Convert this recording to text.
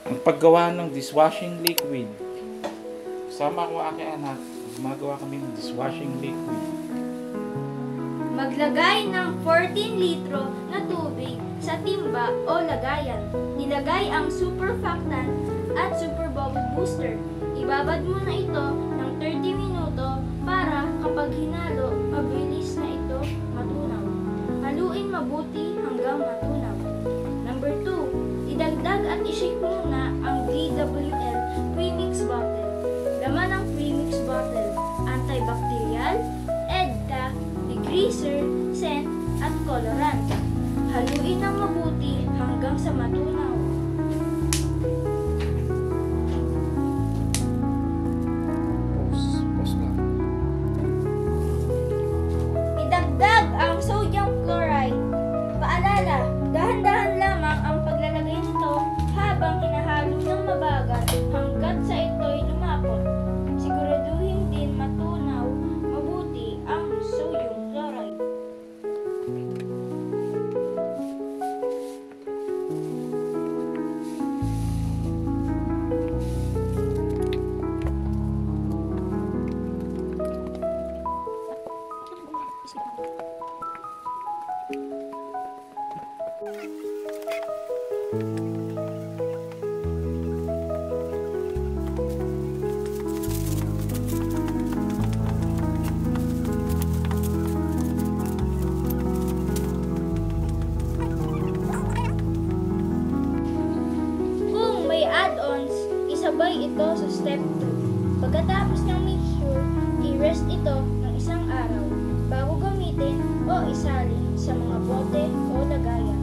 Ang paggawa ng dishwashing liquid. Sama ko aking anak, gumagawa kami ng dishwashing liquid. Maglagay ng 14 litro na tubig sa timba o lagayan. Nilagay ang superfactant at super bubble booster. Ibabad mo na ito ng 30 minuto para kapag hinalo, mabilis na ito matunaw. Haluin mabuti hanggang matunaw. Number 2, idagdag at i-shake muna ang DWL premix bottle. Laman ng premix bottle, antibacterial, EDTA, degreaser, scent, at colorant. Haluin ng mabuti hanggang sa matunaw. Pause lang. Idagdag ang sodium chloride. Paalala, dahan-dahan lamang ang paglalagay nito habang hinahalo ng mabagal hanggat sa ito'y lumapot. Siguraduhin din matunaw mabuti ang sodium chloride. Kung may add-ons, isabay ito sa step 2. Pagkatapos ng mixture, i-rest ito ng isang araw bago gamitin o isalin sa mga bote o lagayan.